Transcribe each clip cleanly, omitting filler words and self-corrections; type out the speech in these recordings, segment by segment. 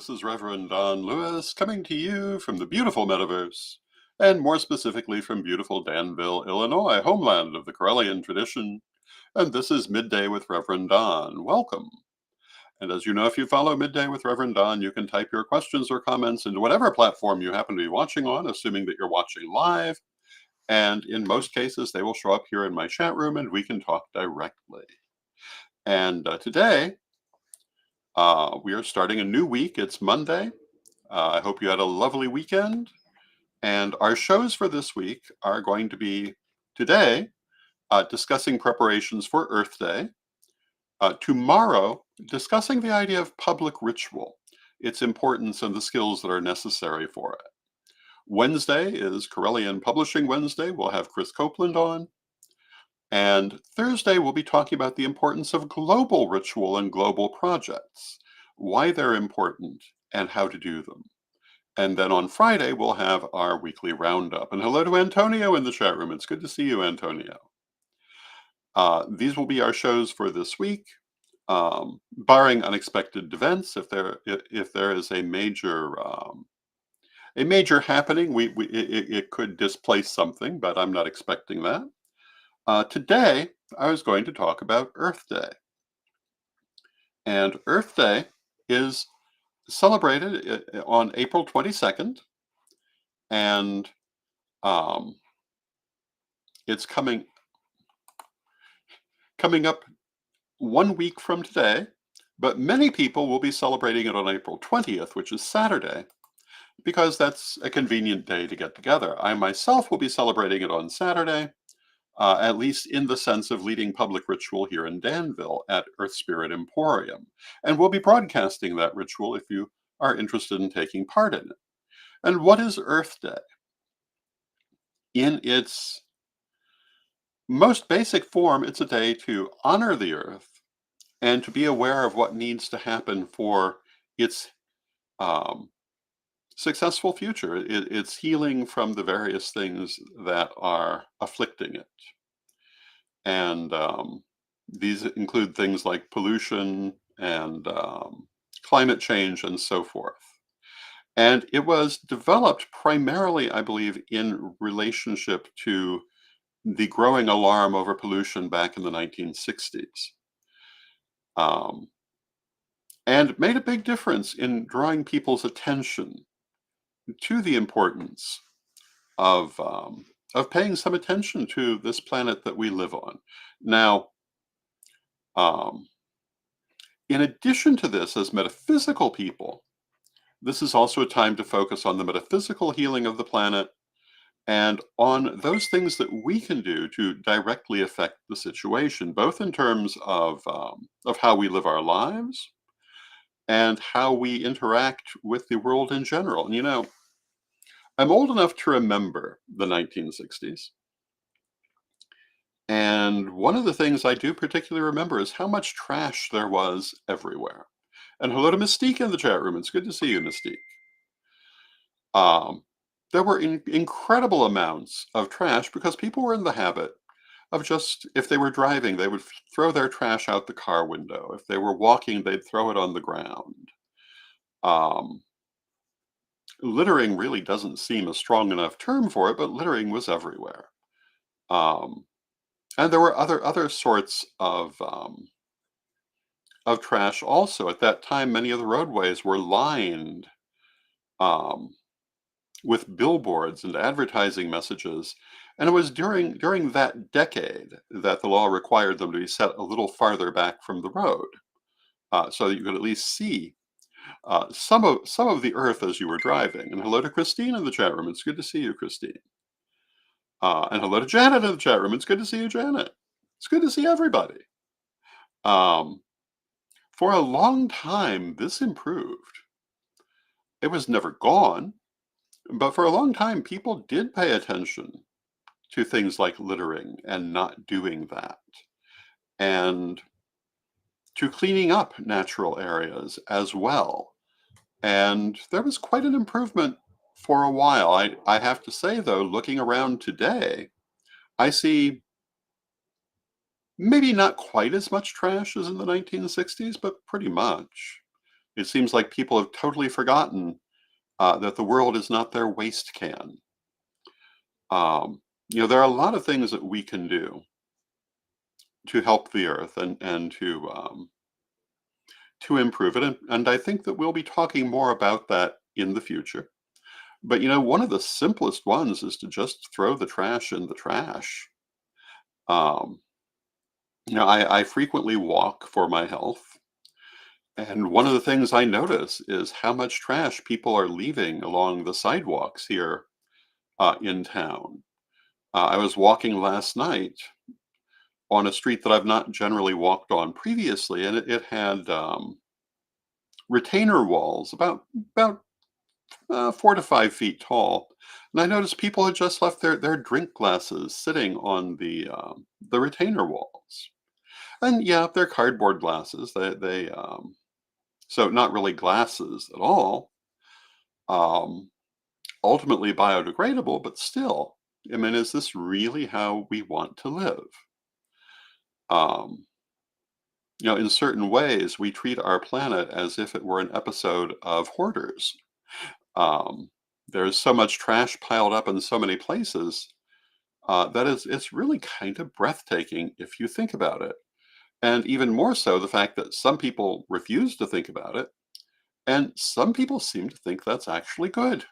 This is Reverend Don Lewis coming to you from the beautiful metaverse, and more specifically from beautiful Danville, Illinois, homeland of the Corellian tradition. And this is Midday with Reverend Don. Welcome. And as you know, if you follow Midday with Reverend Don, you can type your questions or comments into whatever platform you happen to be watching on, assuming that you're watching live. And in most cases, they will show up here in my chat room and we can talk directly. And today, we are starting a new week. It's Monday. I hope you had a lovely weekend. And our shows for this week are going to be today discussing preparations for Earth Day. Tomorrow, discussing the idea of public ritual, its importance and the skills that are necessary for it. Wednesday is Corellian Publishing Wednesday. We'll have Chris Copeland on. And Thursday, we'll be talking about the importance of global ritual and global projects, why they're important, and how to do them. And then on Friday, we'll have our weekly roundup. And hello to Antonio in the chat room. It's good to see you, Antonio. These will be our shows for this week, barring unexpected events. If there is a major happening, it could displace something, but I'm not expecting that. Today, I was going to talk about Earth Day. And Earth Day is celebrated on April 22nd. And it's coming up 1 week from today, but many people will be celebrating it on April 20th, which is Saturday, because that's a convenient day to get together. I myself will be celebrating it on Saturday, at least in the sense of leading public ritual here in Danville at Earth Spirit Emporium. And we'll be broadcasting that ritual if you are interested in taking part in it. And what is Earth Day? In its most basic form, it's a day to honor the Earth and to be aware of what needs to happen for its successful future, its healing from the various things that are afflicting it. And these include things like pollution and climate change and so forth. And it was developed primarily, I believe, in relationship to the growing alarm over pollution back in the 1960s. And made a big difference in drawing people's attention to the importance of paying some attention to this planet that we live on. Now, in addition to this, as metaphysical people, this is also a time to focus on the metaphysical healing of the planet and on those things that we can do to directly affect the situation, both in terms of how we live our lives and how we interact with the world in general. And, you know, I'm old enough to remember the 1960s. And one of the things I do particularly remember is how much trash there was everywhere. And hello to Mystique in the chat room. It's good to see you, Mystique. There were incredible amounts of trash because people were in the habit of just, if they were driving, they would throw their trash out the car window. If they were walking, they'd throw it on the ground. Littering really doesn't seem a strong enough term for it, but littering was everywhere. And there were other sorts of trash also. At that time, many of the roadways were lined with billboards and advertising messages. And it was during that decade that the law required them to be set a little farther back from the road, so that you could at least see some of the earth as you were driving. And hello to Christine in the chat room. It's good to see you, Christine. And hello to Janet in the chat room. It's good to see you, Janet. It's good to see everybody. For a long time, this improved. It was never gone, but for a long time, people did pay attention to things like littering and not doing that, and to cleaning up natural areas as well. And there was quite an improvement for a while. I have to say, though, looking around today, I see maybe not quite as much trash as in the 1960s, but pretty much. It seems like people have totally forgotten that the world is not their waste can. Um, there are a lot of things that we can do to help the earth and to improve it, and I think that we'll be talking more about that in the future. But one of the simplest ones is to just throw the trash in the trash. Um, I frequently walk for my health, and one of the things I notice is how much trash people are leaving along the sidewalks here in town. I was walking last night on a street that I've not generally walked on previously, and it had retainer walls about 4 to 5 feet tall. And I noticed people had just left their drink glasses sitting on the retainer walls. And yeah, they're cardboard glasses. So not really glasses at all. Um, Ultimately biodegradable, but still. I mean, is this really how we want to live? Um, in certain ways, we treat our planet as if it were an episode of Hoarders. Um, there's so much trash piled up in so many places that it's really kind of breathtaking if you think about it. And even more so, the fact that some people refuse to think about it, and some people seem to think that's actually good.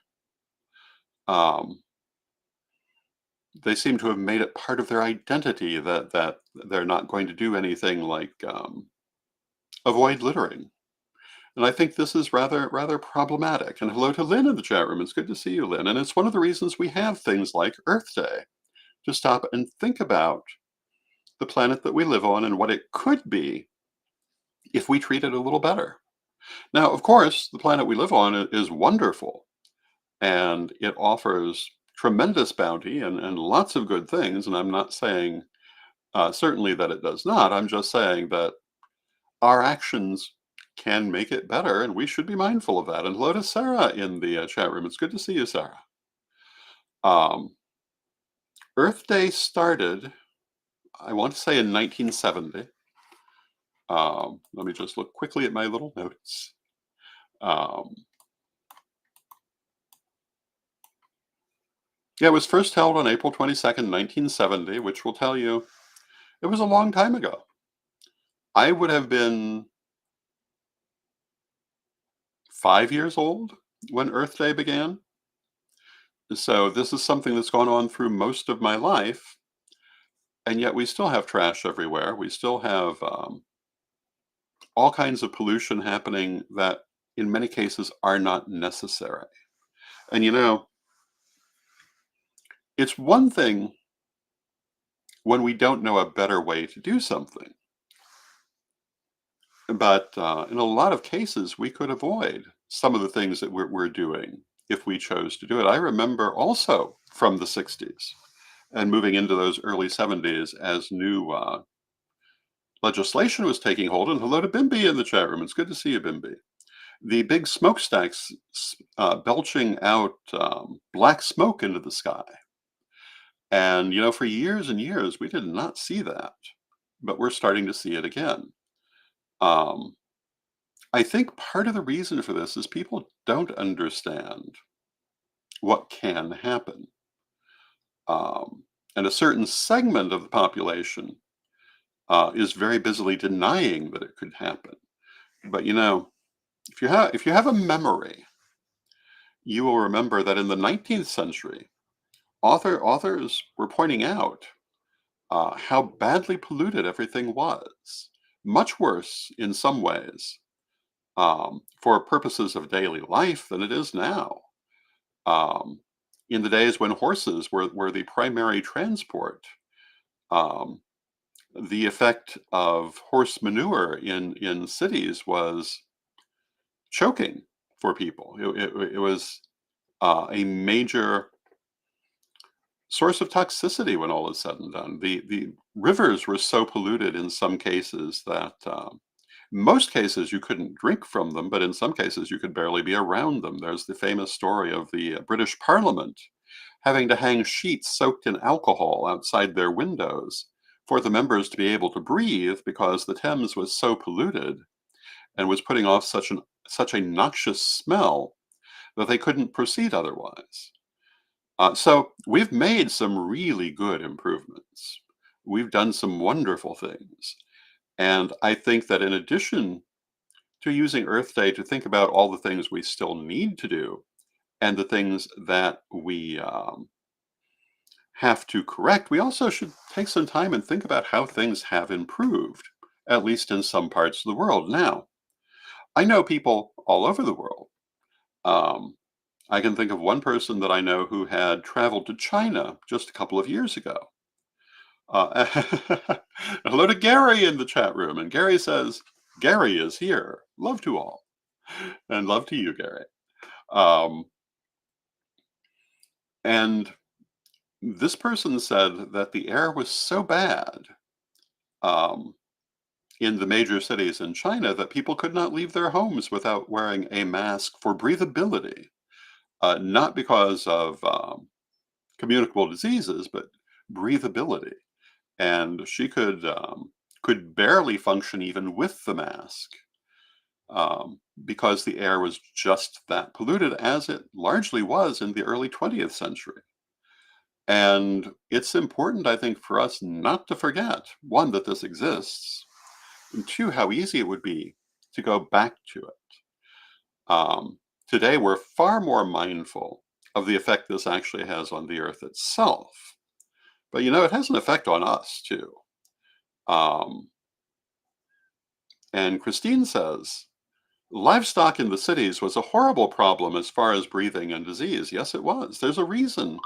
Um, they seem to have made it part of their identity that they're not going to do anything like avoid littering. And I think this is rather problematic. And hello to Lynn in the chat room. It's good to see you, Lynn. And it's one of the reasons we have things like Earth Day, to stop and think about the planet that we live on and what it could be if we treat it a little better. Now, of course, the planet we live on is wonderful, and it offers tremendous bounty and lots of good things. And I'm not saying certainly that it does not. I'm just saying that our actions can make it better, and we should be mindful of that. And hello to Sarah in the chat room. It's good to see you, Sarah. Um, Earth Day started, I want to say, in 1970. Let me just look quickly at my little notes. Um, yeah, it was first held on April 22nd, 1970, which will tell you it was a long time ago. I would have been 5 years old when Earth Day began. So this is something that's gone on through most of my life, and yet we still have trash everywhere. We still have all kinds of pollution happening that, in many cases, are not necessary. And it's one thing when we don't know a better way to do something. But in a lot of cases, we could avoid some of the things that we're doing if we chose to do it. I remember also from the 60s and moving into those early 70s as new legislation was taking hold. And hello to Bimby in the chat room. It's good to see you, Bimby. The big smokestacks belching out black smoke into the sky. And, for years and years, we did not see that, but we're starting to see it again. Um, I think part of the reason for this is people don't understand what can happen. Um, and a certain segment of the population is very busily denying that it could happen. But if you have a memory, you will remember that in the 19th century, authors were pointing out how badly polluted everything was. Much worse in some ways for purposes of daily life than it is now. Um, in the days when horses were the primary transport, um, the effect of horse manure in cities was choking for people. It was a major source of toxicity when all is said and done. The rivers were so polluted in some cases that most cases you couldn't drink from them, but in some cases you could barely be around them. There's the famous story of the British Parliament having to hang sheets soaked in alcohol outside their windows for the members to be able to breathe because the Thames was so polluted and was putting off such an such a noxious smell that they couldn't proceed otherwise. So we've made some really good improvements. We've done some wonderful things. And I think that in addition to using Earth Day to think about all the things we still need to do and the things that we have to correct, we also should take some time and think about how things have improved, at least in some parts of the world. Now, I know people all over the world. Um, I can think of one person that I know who had traveled to China just a couple of years ago. Uh, hello to Gary in the chat room. And Gary says, Gary is here. Love to all. And love to you, Gary. Um, and this person said that the air was so bad um, in the major cities in China that people could not leave their homes without wearing a mask for breathability, not because of communicable diseases, but breathability. And she could barely function even with the mask because the air was just that polluted, as it largely was in the early 20th century. And it's important, I think, for us not to forget, one, that this exists, and two, how easy it would be to go back to it. Today, we're far more mindful of the effect this actually has on the earth itself. But it has an effect on us too. Um, and Christine says, livestock in the cities was a horrible problem as far as breathing and disease. Yes, it was. There's a reason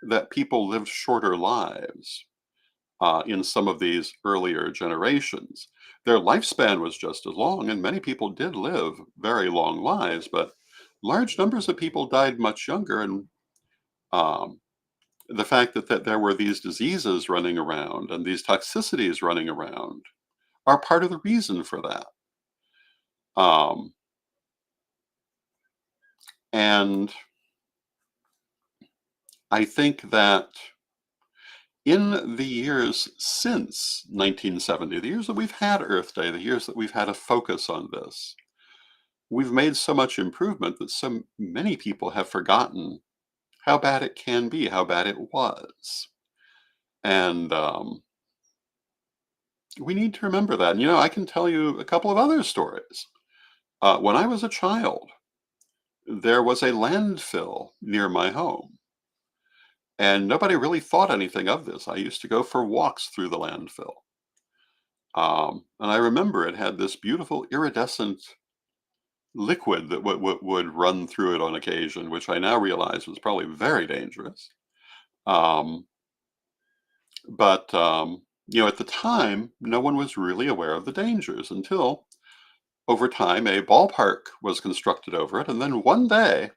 that people lived shorter lives in some of these earlier generations. Their lifespan was just as long, and many people did live very long lives, but large numbers of people died much younger. And um, the fact that there were these diseases running around and these toxicities running around are part of the reason for that. Um, and I think that in the years since 1970, the years that we've had Earth Day, the years that we've had a focus on this, we've made so much improvement that so many people have forgotten how bad it can be, how bad it was. And we need to remember that. And, I can tell you a couple of other stories. When I was a child, there was a landfill near my home, and nobody really thought anything of this. I used to go for walks through the landfill. And I remember it had this beautiful iridescent liquid that would run through it on occasion, which I now realize was probably very dangerous. Um, but at the time, no one was really aware of the dangers until over time a ballpark was constructed over it. And then one day,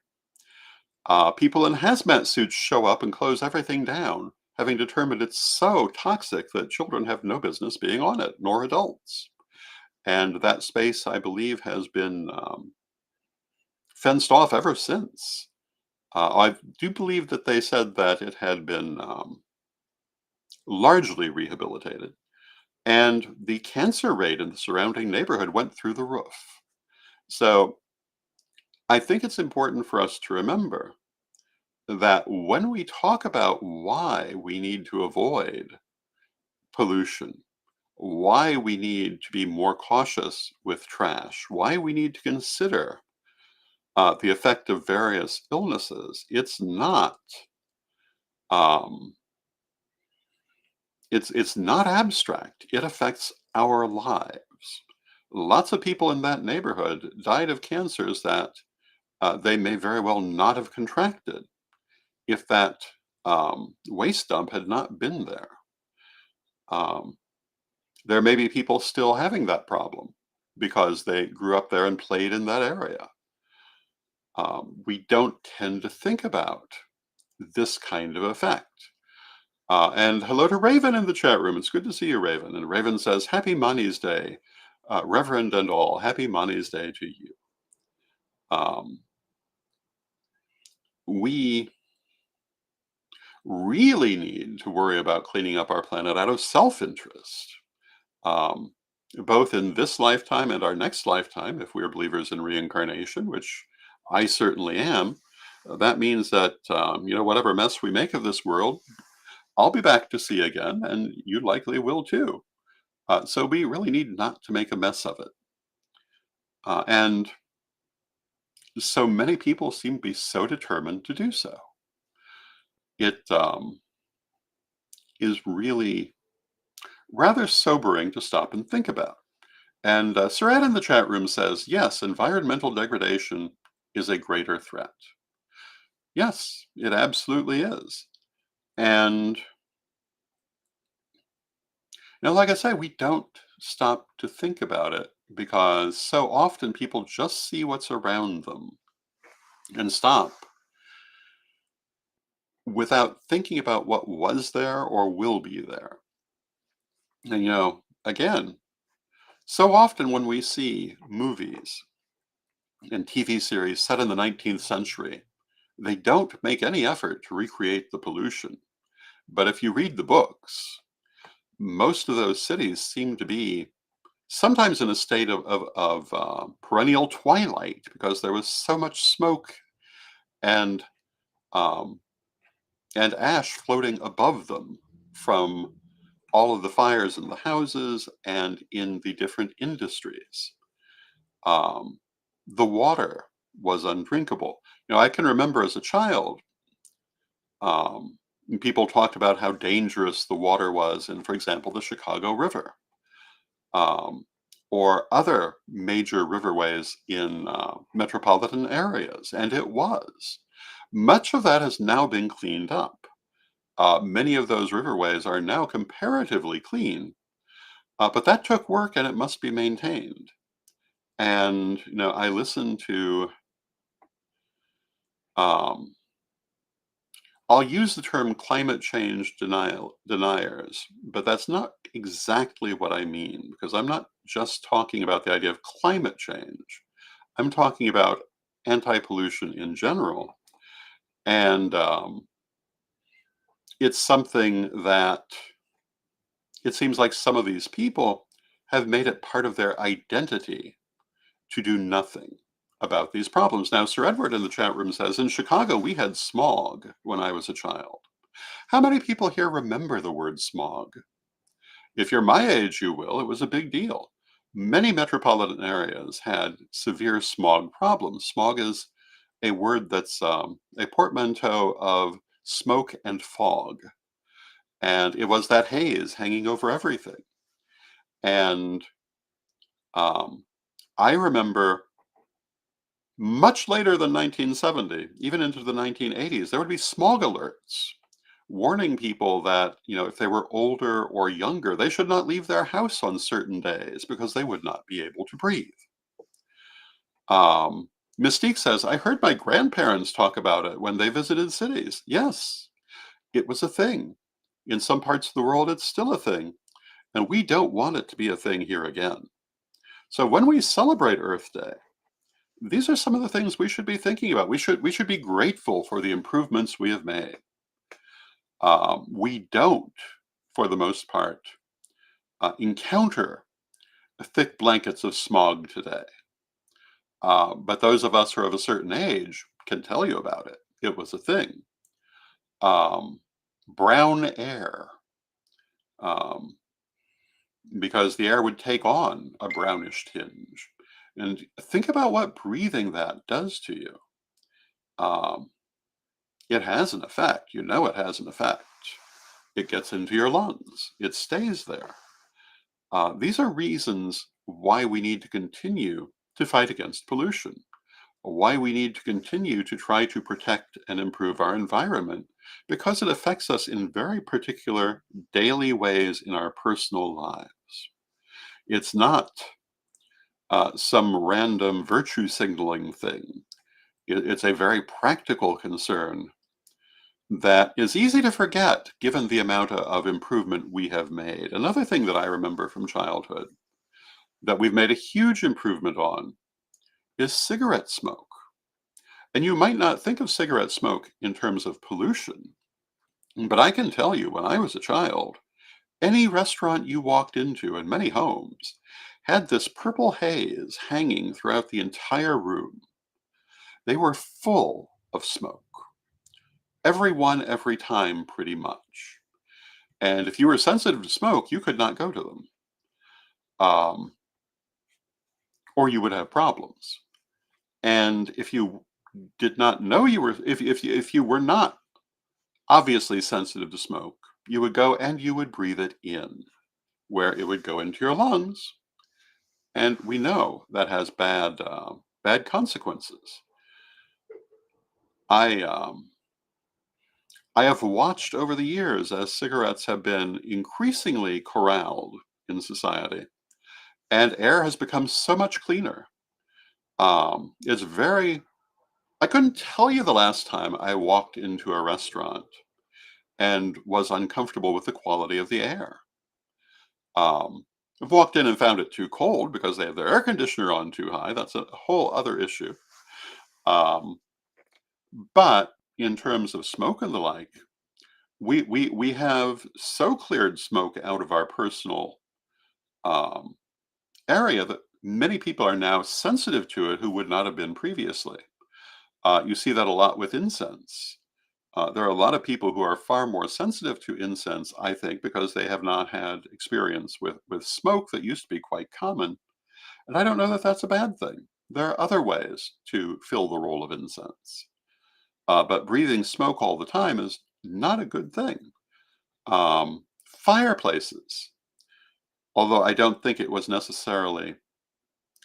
people in hazmat suits show up and close everything down, having determined it's so toxic that children have no business being on it, nor adults. And that space, I believe, has been fenced off ever since. I do believe that they said that it had been largely rehabilitated, and the cancer rate in the surrounding neighborhood went through the roof. So I think it's important for us to remember that when we talk about why we need to avoid pollution, why we need to be more cautious with trash, why we need to consider the effect of various illnesses, um, it's not abstract. It affects our lives. Lots of people in that neighborhood died of cancers that they may very well not have contracted if that waste dump had not been there. Um, there may be people still having that problem because they grew up there and played in that area. We don't tend to think about this kind of effect. And hello to Raven in the chat room. It's good to see you, Raven. And Raven says, Happy Money's Day, Reverend and all. Happy Money's Day to you. Um, we really need to worry about cleaning up our planet out of self-interest. Um, both in this lifetime and our next lifetime, if we are believers in reincarnation, which I certainly am. That means that, whatever mess we make of this world, I'll be back to see again, and you likely will too. So we really need not to make a mess of it. And so many people seem to be so determined to do so. It is really rather sobering to stop and think about. And Surratt in the chat room says, yes, environmental degradation is a greater threat. Yes, it absolutely is. And, like I say, we don't stop to think about it because so often people just see what's around them and stop without thinking about what was there or will be there. And, again, so often when we see movies and TV series set in the 19th century, they don't make any effort to recreate the pollution. But if you read the books, most of those cities seem to be sometimes in a state of perennial twilight because there was so much smoke and um, and ash floating above them from all of the fires in the houses and in the different industries. Um, the water was undrinkable. I can remember as a child, um, people talked about how dangerous the water was in, for example, the Chicago River, um, or other major riverways in metropolitan areas, and it was. Much of that has now been cleaned up. Many of those riverways are now comparatively clean, but that took work and it must be maintained. And, I listen to, um, I'll use the term climate change deniers, but that's not exactly what I mean, because I'm not just talking about the idea of climate change. I'm talking about anti-pollution in general. And it's something that it seems like some of these people have made it part of their identity to do nothing about these problems. Now, Sir Edward in the chat room says, in Chicago, we had smog when I was a child. How many people here remember the word smog? If you're my age, you will. It was a big deal. Many metropolitan areas had severe smog problems. Smog is a word that's a portmanteau of smoke and fog. And it was that haze hanging over everything. And um, I remember much later than 1970, even into the 1980s, there would be smog alerts warning people that, if they were older or younger, they should not leave their house on certain days because they would not be able to breathe. Um, Mystique says, I heard my grandparents talk about it when they visited cities. Yes, it was a thing. In some parts of the world, it's still a thing. And we don't want it to be a thing here again. So when we celebrate Earth Day, these are some of the things we should be thinking about. We should be grateful for the improvements we have made. We don't, for the most part, encounter thick blankets of smog today. But those of us who are of a certain age can tell you about it. It was a thing. Um, Brown air, um, because the air would take on a brownish tinge. And think about what breathing that does to you. Um, it has an effect. It has an effect. It gets into your lungs. It stays there. These are reasons why we need to continue to fight against pollution, why we need to continue to try to protect and improve our environment, because it affects us in very particular daily ways in our personal lives. It's not some random virtue signaling thing. It's a very practical concern that is easy to forget given the amount of improvement we have made. Another thing that I remember from childhood that we've made a huge improvement on is cigarette smoke. And you might not think of cigarette smoke in terms of pollution, but I can tell you when I was a child, any restaurant you walked into in many homes had this purple haze hanging throughout the entire room. They were full of smoke. Every one, every time, pretty much. And if you were sensitive to smoke, you could not go to them, um, or you would have problems. And if you did not know you were, if you were not obviously sensitive to smoke, you would go and you would breathe it in, where it would go into your lungs, and we know that has bad consequences. I I have watched over the years as cigarettes have been increasingly corralled in society, and air has become so much cleaner. It's very. I couldn't tell you the last time I walked into a restaurant and was uncomfortable with the quality of the air. Um, I've walked in and found it too cold because they have their air conditioner on too high. That's a whole other issue. Um, but in terms of smoke and the like, we have so cleared smoke out of our personal um, area that many people are now sensitive to it who would not have been previously. You see that a lot with incense. There are a lot of people who are far more sensitive to incense, I think, because they have not had experience with smoke that used to be quite common. And I don't know that that's a bad thing. There are other ways to fill the role of incense. But breathing smoke all the time is not a good thing. Fireplaces, although I don't think it was necessarily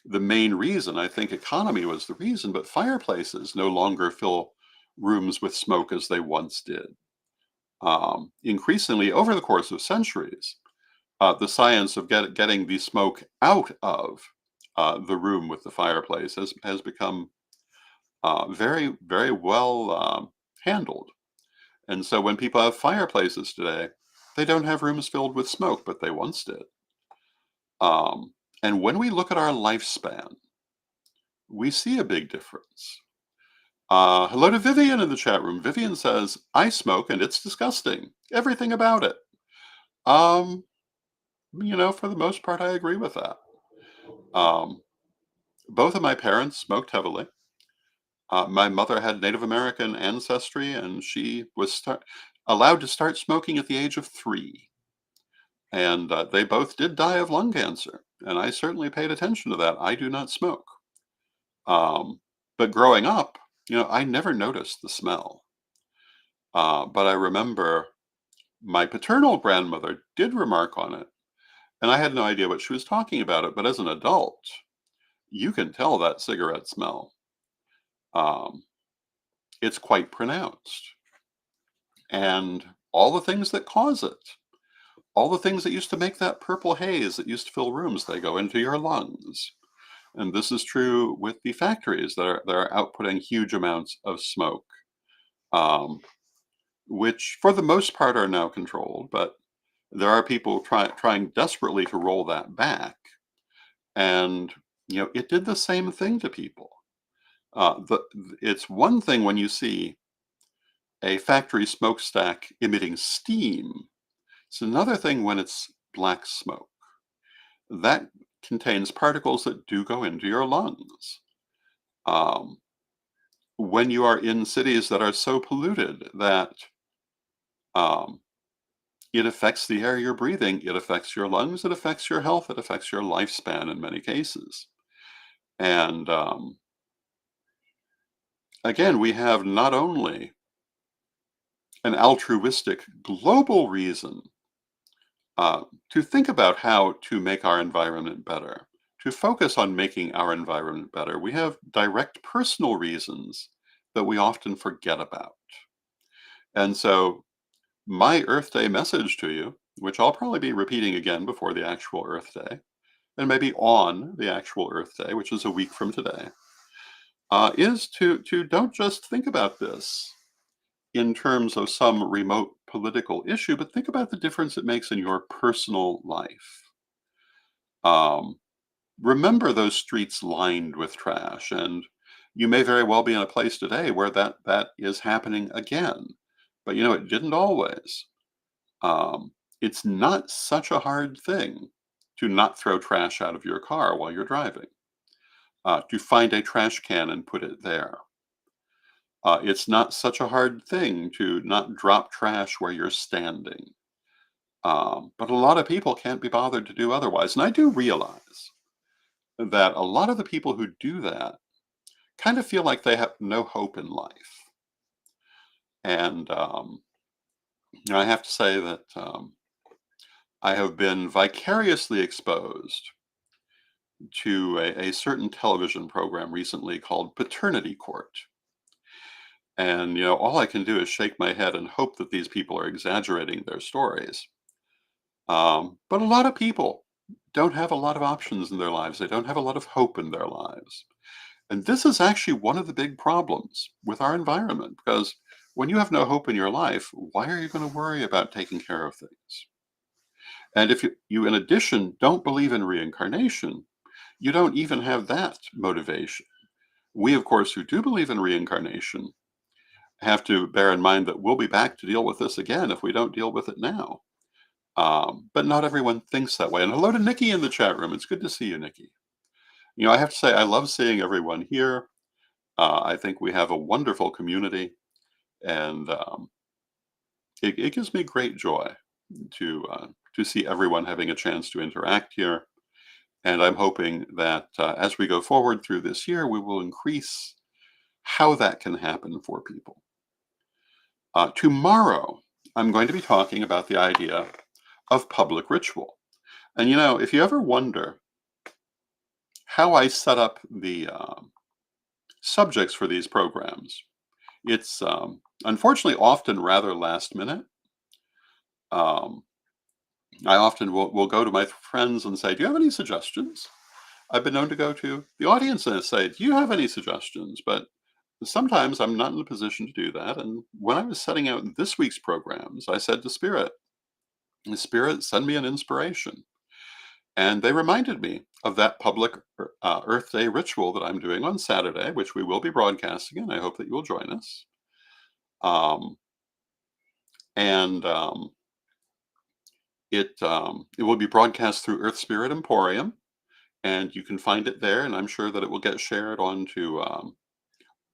the main reason, I think economy was the reason, but fireplaces no longer fill rooms with smoke as they once did. Increasingly, over the course of centuries, the science of getting the smoke out of the room with the fireplace has become very, very well handled. And so when people have fireplaces today, they don't have rooms filled with smoke, but they once did. Um, and when we look at our lifespan, we see a big difference. Hello to Vivian in the chat room. Vivian says, I smoke and it's disgusting. Everything about it. Um, for the most part, I agree with that. Um, both of my parents smoked heavily. My mother had Native American ancestry, and she was allowed to start smoking at the age of 3. And they both did die of lung cancer. And I certainly paid attention to that. I do not smoke. Um, but growing up, I never noticed the smell. But I remember my paternal grandmother did remark on it. And I had no idea what she was talking about it. But as an adult, you can tell that cigarette smell. Um, it's quite pronounced. And all the things that cause it, all the things that used to make that purple haze that used to fill rooms, they go into your lungs. And this is true with the factories that are outputting huge amounts of smoke, um, which for the most part are now controlled. But there are people trying desperately to roll that back. And, it did the same thing to people. It's one thing when you see a factory smokestack emitting steam. It's another thing when it's black smoke. That contains particles that do go into your lungs. Um, when you are in cities that are so polluted that um, it affects the air you're breathing, it affects your lungs, it affects your health, it affects your lifespan in many cases. And again, we have not only an altruistic global reason to think about how to make our environment better, to focus on making our environment better. We have direct personal reasons that we often forget about. And so, my Earth Day message to you, which I'll probably be repeating again before the actual Earth Day, and maybe on the actual Earth Day, which is a week from today, is to don't just think about this in terms of some remote political issue, but think about the difference it makes in your personal life. Um, Remember those streets lined with trash, and you may very well be in a place today where that is happening again. But it didn't always. It's not such a hard thing to not throw trash out of your car while you're driving, to find a trash can and put it there. It's not such a hard thing to not drop trash where you're standing. But a lot of people can't be bothered to do otherwise. And I do realize that a lot of the people who do that kind of feel like they have no hope in life. And I have to say that I have been vicariously exposed to a certain television program recently called Paternity Court. And, all I can do is shake my head and hope that these people are exaggerating their stories. But a lot of people don't have a lot of options in their lives. They don't have a lot of hope in their lives. And this is actually one of the big problems with our environment, because when you have no hope in your life, why are you going to worry about taking care of things? And if you, in addition, don't believe in reincarnation, you don't even have that motivation. We, of course, who do believe in reincarnation, have to bear in mind that we'll be back to deal with this again if we don't deal with it now. But not everyone thinks that way. And hello to Nikki in the chat room. It's good to see you, Nikki. I have to say, I love seeing everyone here. I think we have a wonderful community, and it gives me great joy to see everyone having a chance to interact here. And I'm hoping that as we go forward through this year, we will increase how that can happen for people. Tomorrow, I'm going to be talking about the idea of public ritual. And if you ever wonder how I set up the subjects for these programs, it's unfortunately often rather last minute. Um, I often will go to my friends and say, "Do you have any suggestions?" I've been known to go to the audience and say, "Do you have any suggestions?" But sometimes I'm not in a position to do that. And when I was setting out this week's programs, I said to Spirit, "Spirit, send me an inspiration." And they reminded me of that public Earth Day ritual that I'm doing on Saturday, which we will be broadcasting, and I hope that you will join us. Um, and it will be broadcast through Earth Spirit Emporium, and you can find it there. And I'm sure that it will get shared onto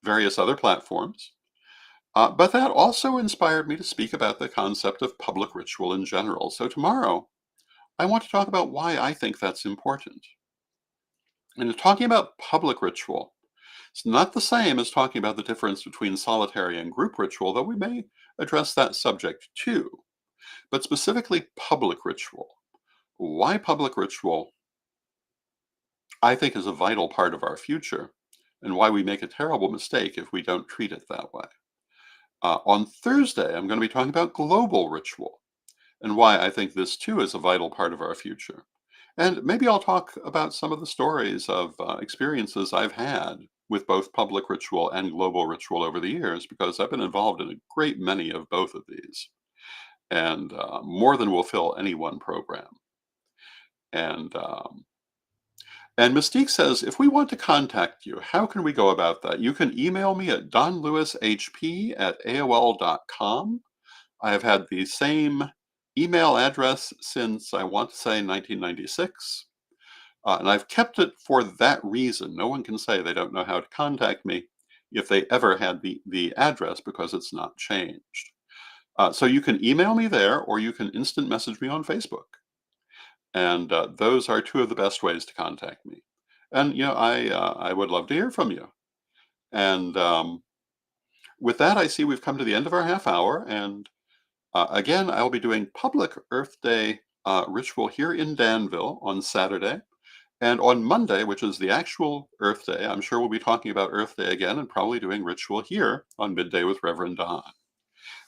various other platforms. But that also inspired me to speak about the concept of public ritual in general. So tomorrow, I want to talk about why I think that's important. And talking about public ritual, it's not the same as talking about the difference between solitary and group ritual, though we may address that subject too. But specifically, public ritual. Why public ritual, I think, is a vital part of our future, and why we make a terrible mistake if we don't treat it that way. On Thursday, I'm going to be talking about global ritual, and why I think this too is a vital part of our future. And maybe I'll talk about some of the stories of experiences I've had with both public ritual and global ritual over the years, because I've been involved in a great many of both of these, and more than will fill any one program. And and Mystique says, if we want to contact you, how can we go about that? You can email me at donlewishp@aol.com. I have had the same email address since, I want to say, 1996. And I've kept it for that reason. No one can say they don't know how to contact me if they ever had the address, because it's not changed. So you can email me there, or you can instant message me on Facebook. And those are two of the best ways to contact me. And I would love to hear from you. And with that, I see we've come to the end of our half hour. And again, I'll be doing public Earth Day ritual here in Danville on Saturday. And on Monday, which is the actual Earth Day, I'm sure we'll be talking about Earth Day again, and probably doing ritual here on Midday with Rev Don.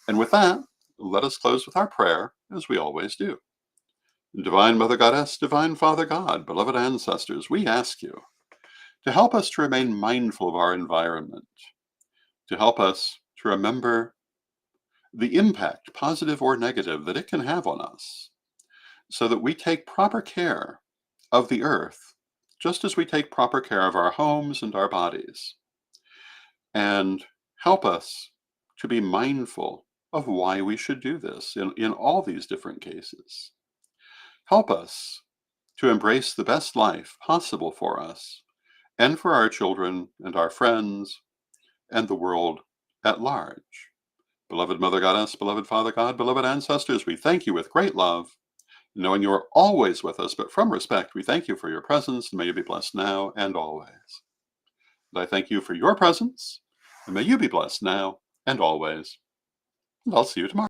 And with that, let us close with our prayer, as we always do. Divine Mother Goddess, Divine Father God, beloved ancestors, we ask you to help us to remain mindful of our environment, to help us to remember the impact, positive or negative, that it can have on us, so that we take proper care of the earth, just as we take proper care of our homes and our bodies. And help us to be mindful of why we should do this in all these different cases. Help us to embrace the best life possible for us and for our children and our friends and the world at large. Beloved Mother Goddess, beloved Father God, beloved ancestors, we thank you with great love, knowing you are always with us, but from respect, we thank you for your presence, and may you be blessed now and always. And I thank you for your presence, and may you be blessed now and always. And I'll see you tomorrow.